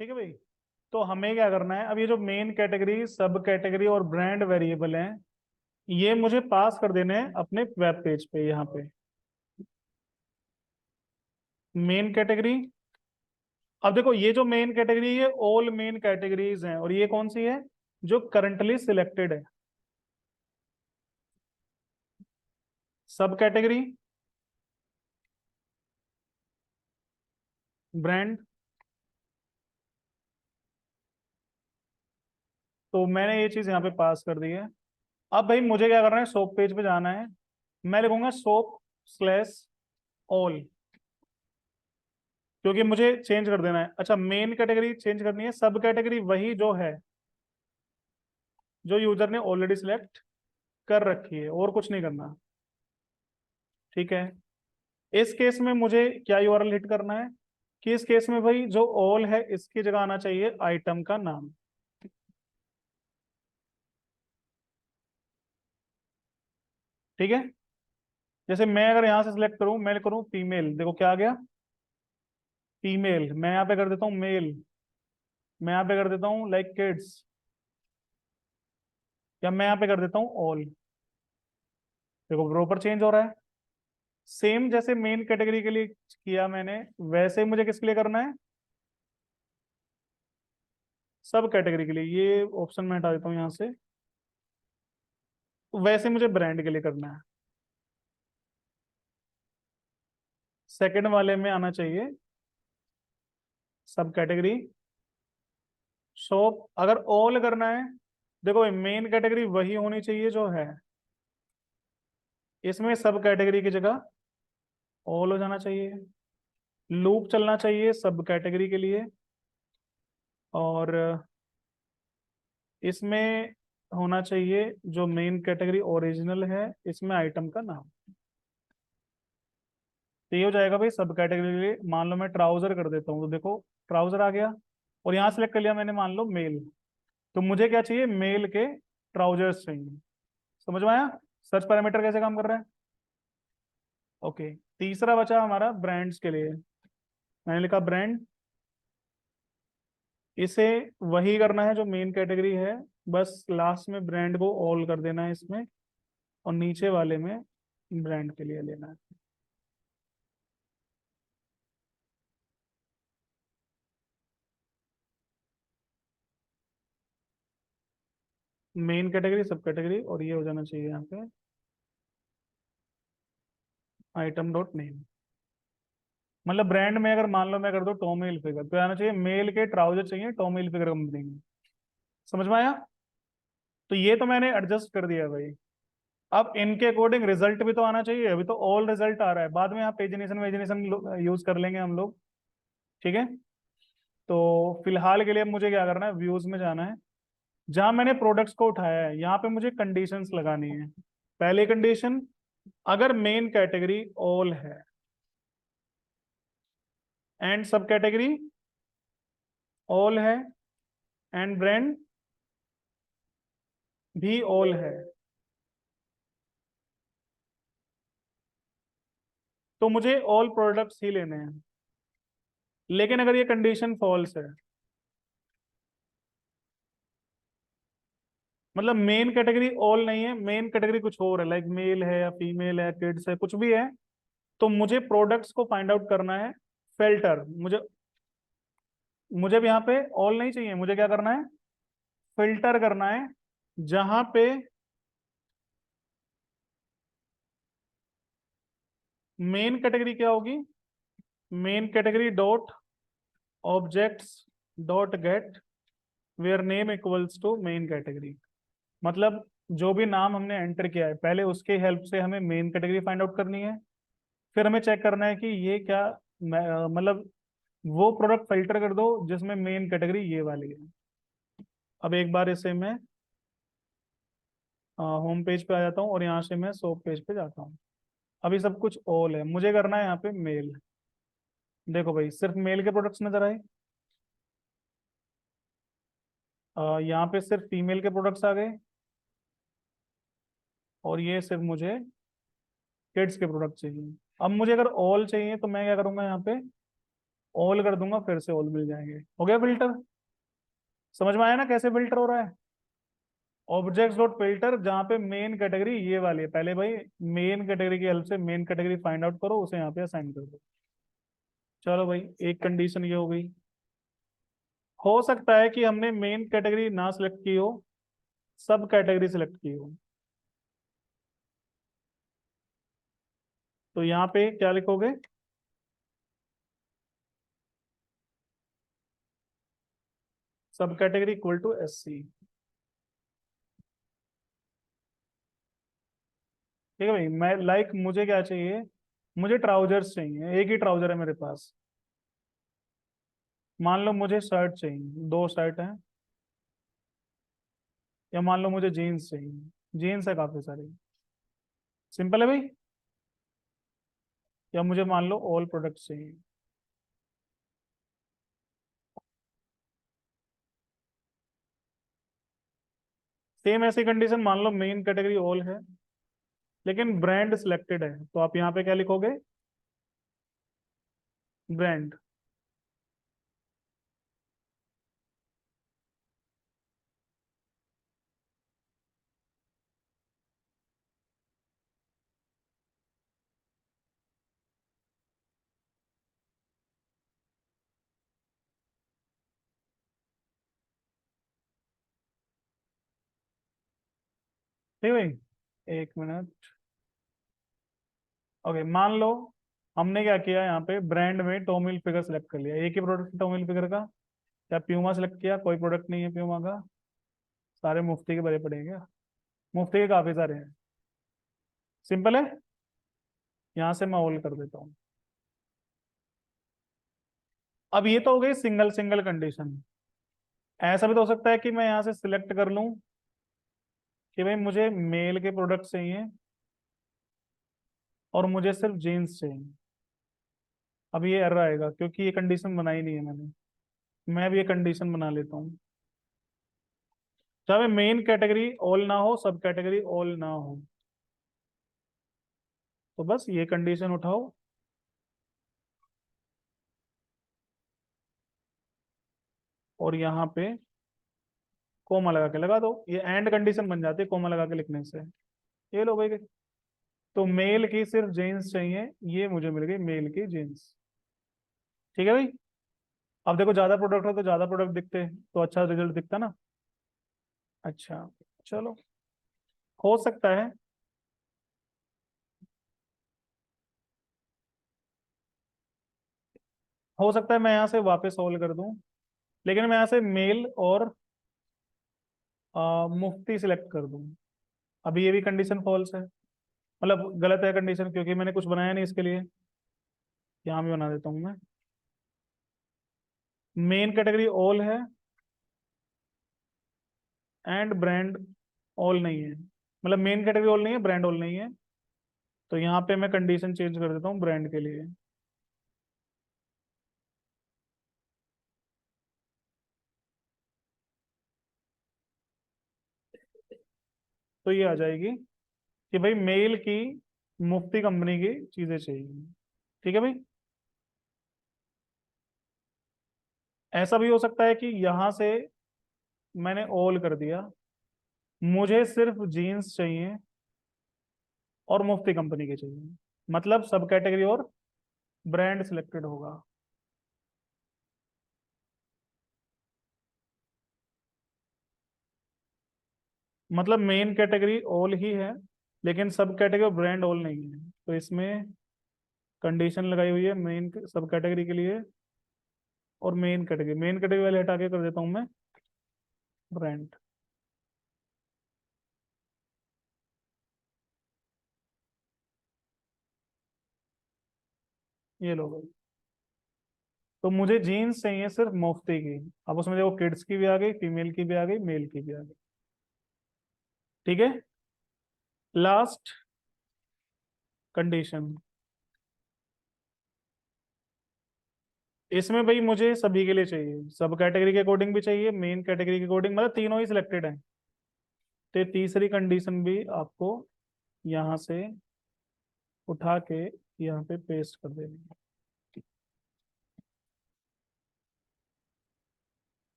ठीक है भाई। तो हमें क्या करना है, अब ये जो मेन कैटेगरी, सब कैटेगरी और ब्रांड वेरिएबल हैं, ये मुझे पास कर देने हैं अपने वेब पेज पे। यहाँ पे मेन कैटेगरी, अब देखो ये जो मेन कैटेगरी है ऑल मेन कैटेगरीज हैं, और ये कौन सी है, जो करंटली सिलेक्टेड है। सब कैटेगरी, ब्रांड। तो मैंने ये चीज यहाँ पे पास कर दी है। अब भाई मुझे क्या करना है, सोप पेज पे जाना है। मैं लिखूंगा सोप स्लैश ऑल, क्योंकि मुझे चेंज कर देना है। अच्छा, मेन कैटेगरी चेंज करनी है, सब कैटेगरी वही जो है, जो यूजर ने ऑलरेडी सिलेक्ट कर रखी है, और कुछ नहीं करना। ठीक है। इस केस में मुझे क्या यूआरएल हिट करना है, कि इस केस में भाई जो ऑल है इसकी जगह आना चाहिए आइटम का नाम। ठीक है। जैसे मैं अगर यहां से सिलेक्ट करूं, मैं करूं फीमेल, देखो क्या आ गया, फीमेल। मैं यहाँ पे कर देता हूँ मेल, मैं यहाँ पे कर देता हूँ लाइक किड्स, या मैं यहाँ पे कर देता हूँ ऑल। देखो प्रॉपर चेंज हो रहा है। सेम जैसे मेन कैटेगरी के लिए किया मैंने, वैसे ही मुझे किसके लिए करना है, सब कैटेगरी के लिए। ये ऑप्शन मैं हटा देता हूँ यहाँ से। वैसे मुझे ब्रांड के लिए करना है। सेकंड वाले में आना चाहिए सब कैटेगरी शॉप। अगर ऑल करना है, देखो मेन कैटेगरी वही होनी चाहिए जो है, इसमें सब कैटेगरी की जगह ऑल हो जाना चाहिए। लूप चलना चाहिए सब कैटेगरी के लिए, और इसमें होना चाहिए जो मेन कैटेगरी ओरिजिनल है, इसमें आइटम का नाम। तो ये हो जाएगा भाई सब कैटेगरी के लिए। मान लो मैं ट्राउजर कर देता हूँ, तो देखो ट्राउजर आ गया, और यहाँ सेलेक्ट कर लिया मैंने मान लो मेल। तो मुझे क्या चाहिए, मेल के ट्राउजर्स चाहिए। समझ में आया सर्च पैरामीटर कैसे काम कर रहा है। ओके। तीसरा बचा हमारा ब्रांड्स के लिए। मैंने लिखा ब्रांड, इसे वही करना है जो मेन कैटेगरी है, बस लास्ट में ब्रांड को ऑल कर देना है इसमें, और नीचे वाले में ब्रांड के लिए लेना है। मेन कैटेगरी, सब कैटेगरी, और ये हो जाना चाहिए यहाँ पे आइटम डॉट नेम। मतलब ब्रांड में अगर मान लो मैं कर दूं टॉमी हिलफिगर, तो आना चाहिए मेल के ट्राउजर चाहिए टॉमी हिलफिगर कंपनी में। समझ में आया। तो ये तो मैंने एडजस्ट कर दिया भाई। अब इनके अकॉर्डिंग रिजल्ट भी तो आना चाहिए। अभी तो ऑल रिजल्ट आ रहा है, बाद में यहाँ पेजिनेशन वेजिनेशन यूज कर लेंगे हम लोग। ठीक है। तो फिलहाल के लिए मुझे क्या करना है, व्यूज में जाना है। जहां मैंने प्रोडक्ट्स को उठाया है, यहाँ पे मुझे कंडीशंस लगानी है। पहली कंडीशन, अगर मेन कैटेगरी ऑल है एंड सब कैटेगरी ऑल है एंड ब्रांड भी ऑल है, तो मुझे ऑल प्रोडक्ट्स ही लेने हैं। लेकिन अगर ये कंडीशन फॉल्स है, मतलब मेन कैटेगरी ऑल नहीं है, मेन कैटेगरी कुछ और है, लाइक मेल है या फीमेल है, किड्स है, कुछ भी है, तो मुझे प्रोडक्ट्स को फाइंड आउट करना है। फिल्टर, मुझे मुझे भी यहाँ पे ऑल नहीं चाहिए, मुझे क्या करना है, फिल्टर करना है। जहां पे मेन कैटेगरी क्या होगी, main category dot objects dot get where name equals to main category. मतलब जो भी नाम हमने एंटर किया है, पहले उसके हेल्प से हमें मेन कैटेगरी फाइंड आउट करनी है। फिर हमें चेक करना है कि ये क्या, मतलब वो प्रोडक्ट फिल्टर कर दो जिसमें मेन कैटेगरी ये वाली है। अब एक बार इसे मैं होम पेज पे आ जाता हूँ, और यहाँ से मैं सोप पेज पे जाता हूँ। अभी सब कुछ ऑल है, मुझे करना है यहाँ पे मेल। देखो भाई सिर्फ मेल के प्रोडक्ट्स नजर आए, यहाँ पे सिर्फ फीमेल के प्रोडक्ट्स आ गए, और ये सिर्फ मुझे किड्स के प्रोडक्ट चाहिए। अब मुझे अगर ऑल चाहिए तो मैं क्या करूंगा यहाँ पे, ऑल कर दूंगा, फिर से ऑल मिल जाएंगे। हो गया फिल्टर। समझ में आया ना कैसे फिल्टर हो रहा है? ऑब्जेक्ट्स डॉट फिल्टर, जहाँ पे मेन कैटेगरी ये वाली है, पहले भाई मेन कैटेगरी की हेल्प से मेन कैटेगरी फाइंड आउट करो, उसे यहाँ पे असाइन कर दो। चलो भाई, एक कंडीशन ये हो गई। हो सकता है कि हमने मेन कैटेगरी ना सिलेक्ट की हो, सब कैटेगरी सिलेक्ट की हो। तो यहाँ पे क्या लिखोगे? सब कैटेगरी इक्वल टू SC। ठीक है भाई, मैं मुझे क्या चाहिए? मुझे ट्राउजर्स चाहिए, एक ही ट्राउजर है मेरे पास। मान लो मुझे शर्ट चाहिए, 2 शर्ट हैं। या मान लो मुझे जीन्स चाहिए, जीन्स है काफी सारी। सिंपल है भाई। या मुझे मान लो ऑल प्रोडक्ट्स चाहिए। सेम ऐसी कंडीशन, मान लो मेन कैटेगरी ऑल है, लेकिन ब्रांड सिलेक्टेड है, तो आप यहाँ पे क्या लिखोगे? ब्रांड। ठीक है भाई, 1 मिनट। ओके, मान लो हमने क्या किया, यहाँ पे ब्रांड में टॉमी हिलफिगर सेलेक्ट कर लिया, एक ही प्रोडक्ट टॉमी हिलफिगर का। या प्यूमा सेलेक्ट किया, कोई प्रोडक्ट नहीं है प्यूमा का। सारे मुफ्ती के भरे पड़े हैं क्या? मुफ्ती के काफी सारे हैं। सिंपल है। यहाँ से मैं ऑल कर देता हूँ। अब ये तो हो गई सिंगल सिंगल कंडीशन। ऐसा भी तो हो सकता है कि मैं यहाँ से सिलेक्ट कर लूँ कि भाई मुझे मेल के प्रोडक्ट चाहिए और मुझे सिर्फ जीन्स चाहिए। अब ये एरर आएगा क्योंकि ये कंडीशन बनाई नहीं है मैंने। मैं भी ये कंडीशन बना लेता हूँ। चाहे मेन कैटेगरी ऑल ना हो, सब कैटेगरी ऑल ना हो, तो बस ये कंडीशन उठाओ और यहाँ पे कोमा लगा के लगा दो। ये एंड कंडीशन बन जाती है कोमा लगा के लिखने से। ये लो भाई। तो मेल की सिर्फ जीन्स चाहिए, ये मुझे मिल गई मेल की जीन्स। ठीक है भाई। अब देखो, ज्यादा प्रोडक्ट हो तो ज्यादा प्रोडक्ट दिखते तो अच्छा रिजल्ट दिखता ना। अच्छा, चलो, हो सकता है। हो सकता है मैं यहाँ से वापस सॉल्व कर दूं, लेकिन मैं यहाँ से मेल और मुफ्ती सिलेक्ट कर दूं। अभी ये भी कंडीशन फॉल्स है, मतलब गलत है कंडीशन, क्योंकि मैंने कुछ बनाया नहीं इसके लिए। यहाँ भी बना देता हूँ मैं। मेन कैटेगरी ऑल है एंड ब्रांड ऑल नहीं है, मतलब मेन कैटेगरी ऑल नहीं है, ब्रांड ऑल नहीं है। तो यहाँ पे मैं कंडीशन चेंज कर देता हूँ ब्रांड के लिए। तो ये आ जाएगी कि भाई मेल की मुफ्ती कंपनी की चीजें चाहिए। ठीक है भाई। ऐसा भी हो सकता है कि यहाँ से मैंने ऑल कर दिया, मुझे सिर्फ जीन्स चाहिए और मुफ्ती कंपनी के चाहिए, मतलब सब कैटेगरी और ब्रांड सिलेक्टेड होगा। मतलब मेन कैटेगरी ऑल ही है, लेकिन सब कैटेगरी और ब्रांड ऑल नहीं है, तो इसमें कंडीशन लगाई हुई है मेन सब कैटेगरी के लिए और मेन कैटेगरी वाले हटा के कर देता हूँ मैं ब्रांड। ये लो भाई। तो मुझे जीन्स चाहिए सिर्फ मुफ्ती की। अब उसमें देखो, किड्स की भी आ गई, फीमेल की भी आ गई, मेल की भी आ गई। ठीक है। लास्ट कंडीशन, इसमें भाई मुझे सभी के लिए चाहिए, सब कैटेगरी के अकॉर्डिंग भी चाहिए, मेन कैटेगरी के अकॉर्डिंग, मतलब तीनों ही सिलेक्टेड हैं। तो ये तीसरी कंडीशन भी आपको यहाँ से उठा के यहाँ पे पेस्ट कर देनी है।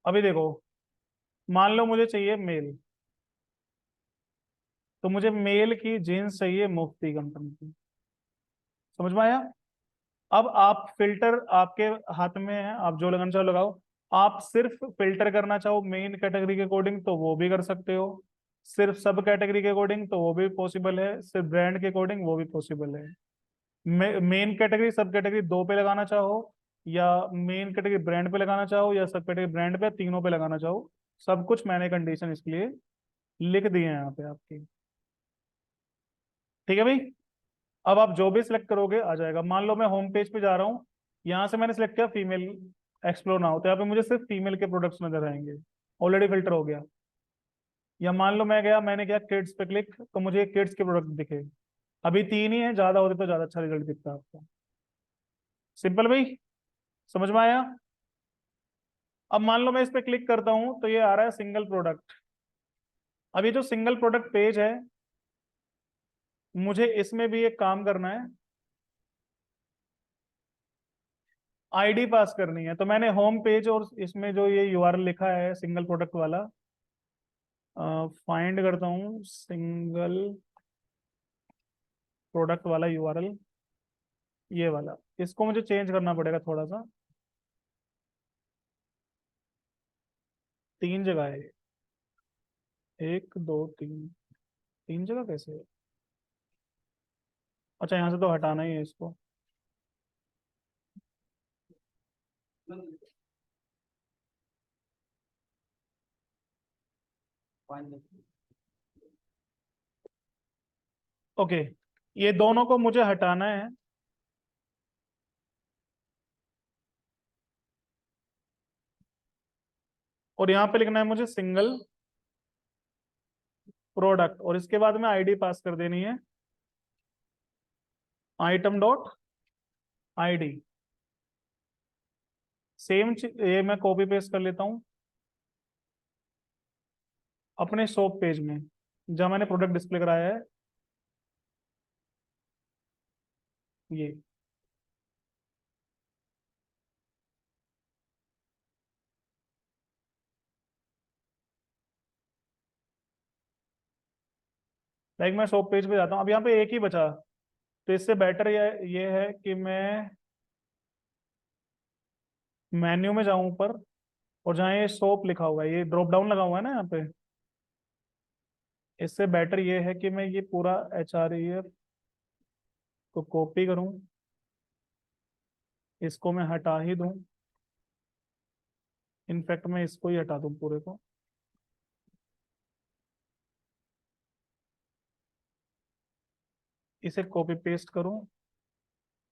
अभी देखो, मान लो मुझे चाहिए मेल, तो मुझे मेल की जीन्स चाहिए मुफ्ती कंपनी की। समझ में आया? अब आप फिल्टर आपके हाथ में है, आप जो लगाना चाहो लगाओ। आप सिर्फ फिल्टर करना चाहो मेन कैटेगरी के अकॉर्डिंग तो वो भी कर सकते हो, सिर्फ सब कैटेगरी के अकॉर्डिंग तो वो भी पॉसिबल है, सिर्फ ब्रांड के अकॉर्डिंग वो भी पॉसिबल है। मेन कैटेगरी सब कैटेगरी दो पे लगाना चाहो, या मेन कैटेगरी ब्रांड पे लगाना चाहो, या सब कैटेगरी ब्रांड पे, तीनों पे लगाना चाहो, सब कुछ मैंने कंडीशन इसके लिए लिख दिए हैं यहाँ पे आपकी। ठीक है भाई? अब आप जो भी सिलेक्ट करोगे आ जाएगा। मान लो मैं होम पेज पे जा रहा हूँ, यहाँ से मैंने सिलेक्ट किया फीमेल, एक्सप्लोर ना हो, तो यहाँ पे मुझे सिर्फ फीमेल के प्रोडक्ट्स नजर आएंगे, ऑलरेडी फिल्टर हो गया। या मान लो मैं गया, मैंने किया किड्स पे क्लिक, तो मुझे किड्स के प्रोडक्ट दिखे। अभी तीन ही है, ज्यादा होते तो ज्यादा अच्छा रिजल्ट दिखता है आपको। सिंपल भाई, समझ में आया? अब मान लो मैं इस पे क्लिक करता हूँ तो ये आ रहा है सिंगल प्रोडक्ट। अब ये जो सिंगल प्रोडक्ट पेज है, मुझे इसमें भी एक काम करना है, आईडी पास करनी है। तो मैंने होम पेज और इसमें जो ये यूआरएल लिखा है सिंगल प्रोडक्ट वाला, फाइंड करता हूँ सिंगल प्रोडक्ट वाला यूआरएल, ये वाला, इसको मुझे चेंज करना पड़ेगा थोड़ा सा। तीन जगह है ये, एक दो तीन, तीन जगह कैसे है? अच्छा, यहाँ से तो हटाना ही है इसको। ओके, ये दोनों को मुझे हटाना है, और यहाँ पे लिखना है मुझे सिंगल प्रोडक्ट, और इसके बाद में आईडी पास कर देनी है, आइटम डॉट आईडी। सेम ये मैं कॉपी पेस्ट कर लेता हूँ अपने शॉप पेज में, जहाँ मैंने प्रोडक्ट डिस्प्ले कराया है, ये। लाइक मैं शॉप पेज पे जाता हूँ, अब यहाँ पे एक ही बचा, तो इससे बेटर ये है कि मैं मेन्यू में जाऊं ऊपर, और जहाँ ये शॉप लिखा हुआ है, ये ड्रॉप डाउन लगा हुआ है ना यहाँ पे, इससे बेटर ये है कि मैं ये पूरा HREF को कॉपी करूं, इसको मैं हटा ही दूं, इनफैक्ट मैं इसको ही हटा दूं पूरे को, इसे कॉपी पेस्ट करूं,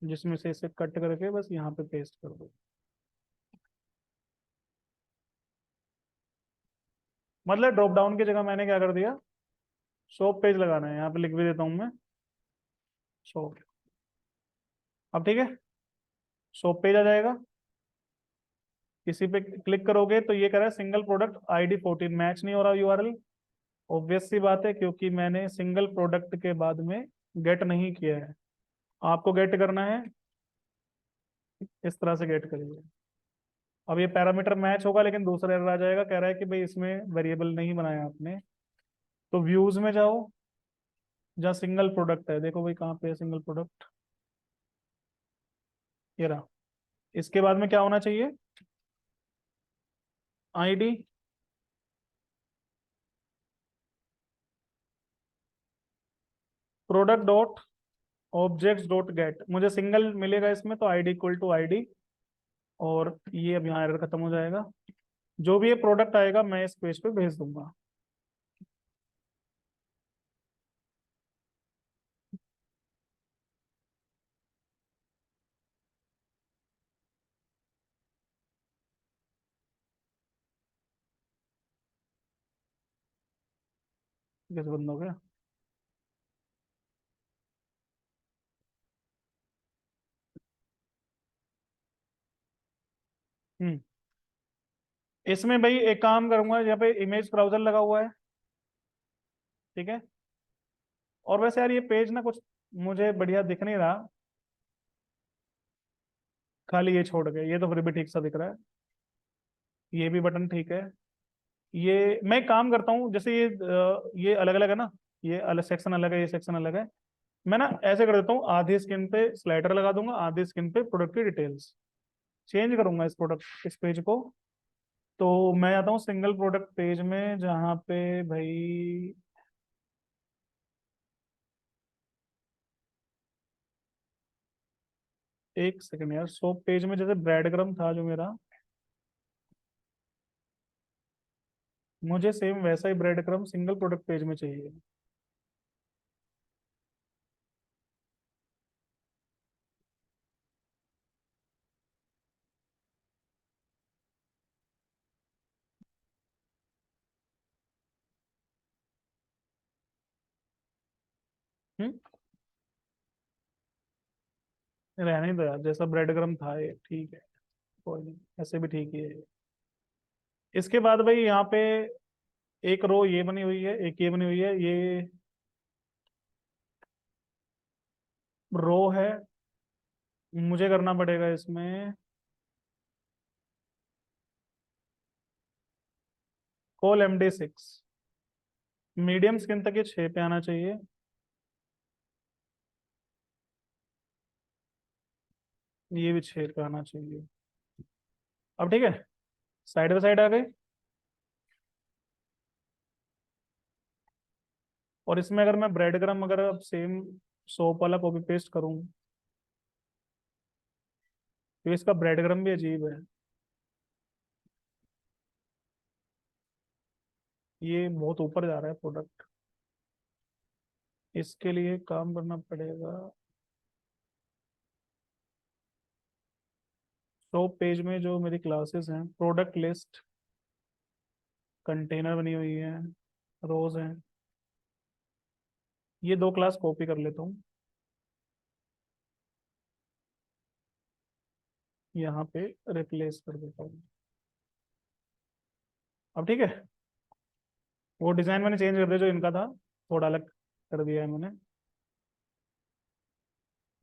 जिसमें से इसे कट करके बस यहाँ पे पेस्ट कर दूं। मतलब ड्रॉप डाउन की जगह मैंने क्या कर दिया, शॉप पेज लगाना है, यहाँ पे लिख भी देता हूँ मैं, शॉप। अब ठीक है, शॉप पेज आ जाएगा। किसी पे क्लिक करोगे तो ये कह रहा है सिंगल प्रोडक्ट ID 14 मैच नहीं हो रहा यूआरएल। ऑब्वियस सी बात है, क्योंकि मैंने सिंगल प्रोडक्ट के बाद में गेट नहीं किया है। आपको गेट करना है, इस तरह से गेट करिए। अब ये पैरामीटर मैच होगा, लेकिन दूसरा एरर आ जाएगा, कह रहा है कि भाई इसमें वेरिएबल नहीं बनाया आपने। तो व्यूज में जाओ, जहाँ सिंगल प्रोडक्ट है, देखो भाई कहाँ पे है सिंगल प्रोडक्ट, ये रहा। इसके बाद में क्या होना चाहिए, ID product dot objects dot gate, मुझे सिंगल मिलेगा इसमें, तो आईडी इक्वल टू आईडी, और ये अब यहाँ एरर खत्म हो जाएगा। जो भी ये प्रोडक्ट आएगा मैं इस पेज पे भेज दूंगा। कैसे बंद हो गया? हम्म। इसमें भाई एक काम करूंगा, यहाँ पे इमेज ब्राउजर लगा हुआ है, ठीक है। और वैसे यार ये पेज ना कुछ मुझे बढ़िया दिख नहीं रहा, खाली ये छोड़ के, ये तो फिर भी ठीक सा दिख रहा है। ये भी बटन ठीक है। ये मैं एक काम करता हूँ, जैसे ये अलग अलग है ना, ये अलग सेक्शन अलग है, ये सेक्शन अलग है। मैं ना ऐसे कर देता हूँ, आधी स्क्रीन पे स्लाइडर लगा दूंगा, आधी स्क्रीन पे प्रोडक्ट की डिटेल्स। चेंज करूंगा इस पेज को। तो मैं आता हूँ सिंगल प्रोडक्ट पेज में, जहाँ पे भाई, एक सेकंड यार, सोप पेज में जैसे ब्रेड क्रम था जो मेरा, मुझे सेम वैसा ही breadcrumb single product page में चाहिए। हम्म, रहने दो यार, जैसा ब्रेड क्रम था ये ठीक है। कोई नहीं, ऐसे भी ठीक ही है ये। इसके बाद भाई यहाँ पे एक रो ये बनी हुई है, एक ये बनी हुई है, ये रो है। मुझे करना पड़ेगा इसमें कॉल MD6। मीडियम स्किन तक ये 6 पे आना चाहिए। ये भी 6 पे आना चाहिए। अब ठीक है, साइड बाय साइड आ गए। और इसमें अगर मैं ब्रेड क्रम, अगर अब सेम सोप वाला कॉपी पेस्ट करूँ, तो इसका ब्रेड क्रम भी अजीब है। ये बहुत ऊपर जा रहा है प्रोडक्ट। इसके लिए काम करना पड़ेगा। सोप पेज में जो मेरी क्लासेस हैं, प्रोडक्ट लिस्ट, कंटेनर बनी हुई है, रोज हैं, ये दो क्लास कॉपी कर लेता हूँ, यहाँ पे रिप्लेस कर देता हूँ। अब ठीक है, वो डिजाइन मैंने चेंज कर दिया जो इनका था, थोड़ा अलग कर दिया है मैंने।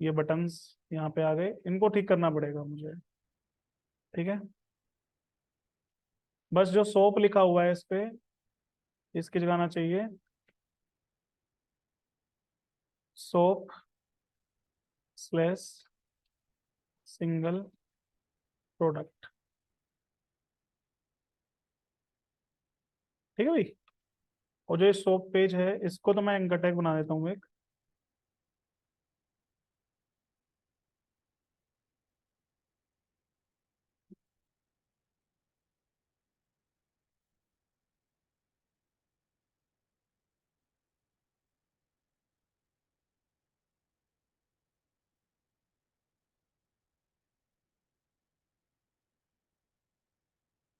ये बटन्स यहाँ पे आ गए, इनको ठीक करना पड़ेगा मुझे। ठीक है, बस जो सोप लिखा हुआ है इस पे, इसकी जगह आना चाहिए सोप स्लैश सिंगल प्रोडक्ट। ठीक है भाई। और जो ये सोप पेज है, इसको तो मैं एंकर टैग बना देता हूँ एक।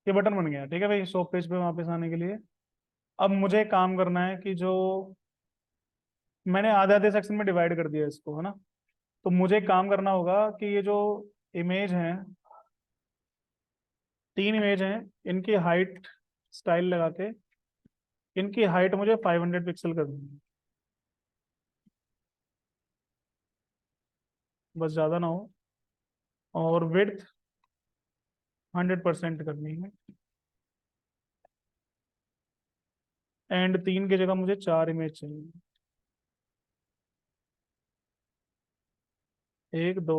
ये बटन बन गया, ठीक है भाई, सोप पेज पे वापस आने के लिए। अब मुझे काम करना है कि जो मैंने आधे आधे सेक्शन में डिवाइड कर दिया इसको, है ना, तो मुझे काम करना होगा कि ये जो इमेज है, 3 इमेज हैं, इनकी हाइट स्टाइल लगा के, इनकी हाइट मुझे 500 पिक्सल करनी है, बस ज़्यादा ना हो। और विड्थ 100% करनी है। एंड 3 की जगह मुझे 4 इमेज चाहिए। 1 2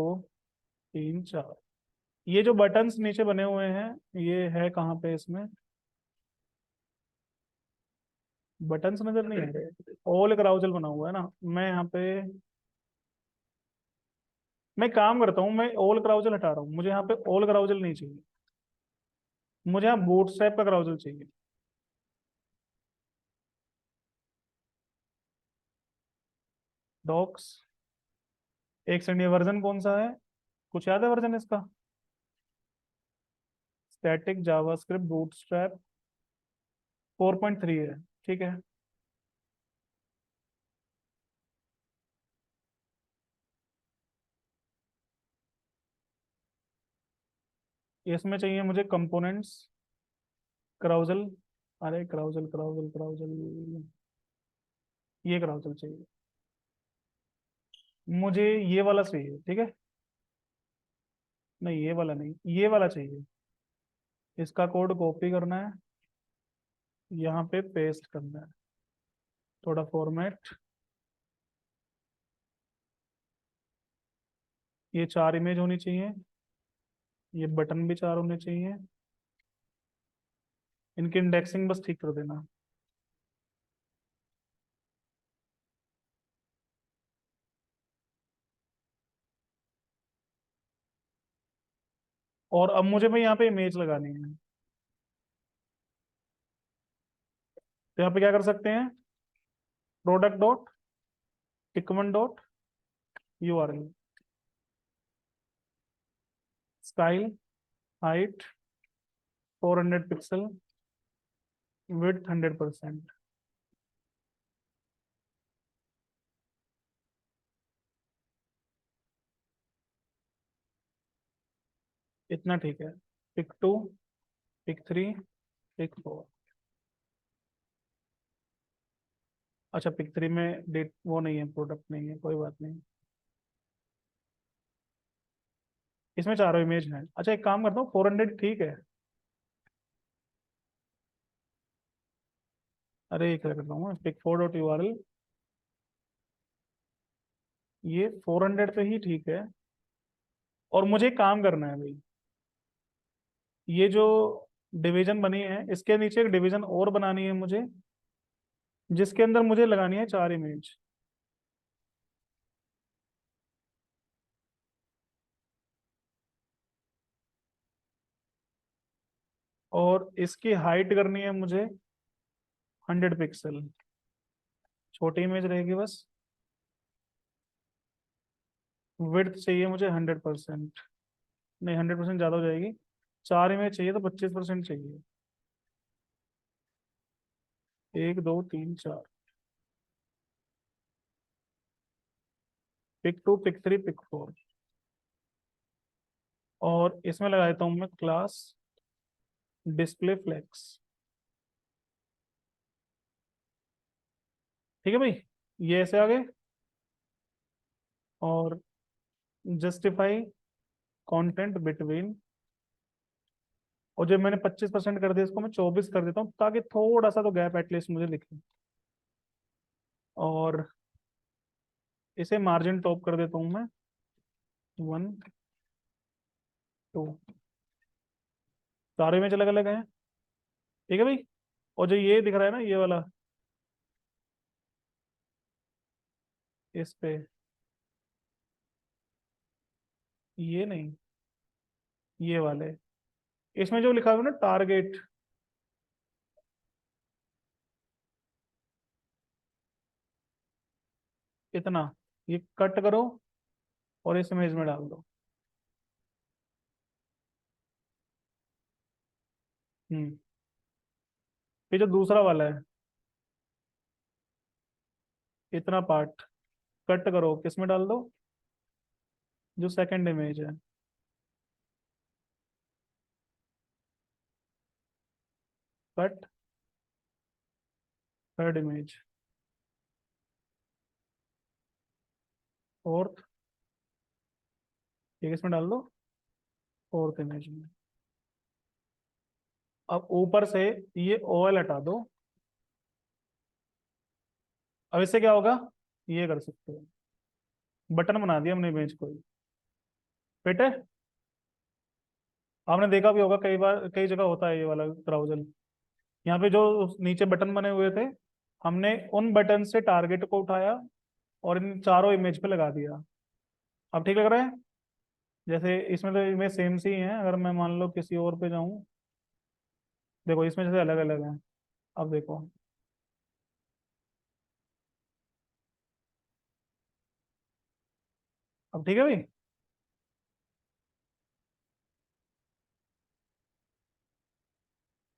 3 4। ये जो बटन्स नीचे बने हुए हैं, ये है कहाँ पे इसमें? बटन्स नजर नहीं आ रहे, ऑल क्राउजल बना हुआ है ना, मैं यहाँ पे, मैं काम करता हूँ, मैं ऑल क्राउजल हटा रहा हूँ, मुझे यहाँ पे ऑल क्राउजल नहीं चाहिए, मुझे यहाँ बूटस्ट्रैप का क्राउजल चाहिए। डॉक्स, एक सेकंड, ये वर्जन कौन सा है, कुछ याद है वर्जन इसका? स्टैटिक जावास्क्रिप्ट बूटस्ट्रैप 4.3 है। ठीक है, इसमें चाहिए मुझे कंपोनेंट्स क्राउजल। अरे क्राउजल क्राउजल क्राउजल, ये क्राउजल चाहिए मुझे, ये वाला चाहिए, ठीक है। नहीं ये वाला नहीं, ये वाला चाहिए। इसका कोड कॉपी करना है, यहाँ पे पेस्ट करना है, थोड़ा फॉर्मेट। ये 4 इमेज होनी चाहिए, ये बटन भी 4 होने चाहिए। इनकी इंडेक्सिंग बस ठीक कर देना। और अब मुझे भाई यहाँ पे इमेज लगानी है, तो यहाँ पे क्या कर सकते हैं, प्रोडक्ट डॉट टिकमन dot URL, style, height 400 pixel, width 100%। इतना ठीक है। Pic 2, pic 3, pic 4। अच्छा पिक 3 में डेट वो नहीं है, प्रोडक्ट नहीं है, कोई बात नहीं। इसमें चारों इमेज हैं। अच्छा एक काम करता हूँ, 400 ठीक है। अरे एक करता हूँ, पिक 4 डॉट यूआरएल, ये 400 पे ही ठीक है। और मुझे एक काम करना है भाई, ये जो डिवीजन बनी है इसके नीचे एक डिवीजन और बनानी है मुझे, जिसके अंदर मुझे लगानी है 4 इमेज। और इसकी हाइट करनी है मुझे 100 पिक्सल, छोटी इमेज रहेगी बस। विड्थ चाहिए मुझे 100%, नहीं 100% ज़्यादा हो जाएगी। 4 इमेज चाहिए तो 25% चाहिए। 1 2 3 4, पिक 2, पिक 3, पिक 4। और इसमें लगा देता हूँ मैं क्लास डिस्प्ले फ्लेक्स। ठीक है भाई, ये ऐसे आ गए। और जस्टिफाई कंटेंट बिटवीन, और जो मैंने 25% कर दिया इसको मैं 24 कर देता हूँ, ताकि थोड़ा सा तो गैप एटलीस्ट मुझे लिखे। और इसे मार्जिन टॉप कर देता हूँ मैं 1 2। सारे में अलग अलग हैं। ठीक है भाई। और जो ये दिख रहा है ना ये वाला, इस पे, ये नहीं, ये वाले, इसमें जो लिखा हुआ है ना टारगेट, इतना, ये कट करो और इस इमेज में डाल दो। हम्म। ये जो दूसरा वाला है, इतना पार्ट कट करो, किस में डाल दो, जो सेकंड इमेज है। कट थर्ड इमेज, फोर्थ, ये किसमें डाल दो, फोर्थ इमेज में। अब ऊपर से ये ओएल हटा दो। अब इससे क्या होगा, ये कर सकते हो, बटन बना दिया हमने इमेज को ही। फिट है। आपने देखा भी होगा कई बार, कई जगह होता है ये वाला ट्राउजल। यहाँ पे जो नीचे बटन बने हुए थे, हमने उन बटन से टारगेट को उठाया और इन चारों इमेज पे लगा दिया। अब ठीक लग रहा है। जैसे इसमें तो इमेज सेम सी है, अगर मैं मान लो किसी और पे जाऊं, देखो इसमें जैसे अलग अलग है। अब देखो, अब ठीक है भाई।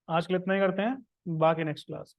आज के लिए इतना ही करते हैं, बाकी नेक्स्ट क्लास।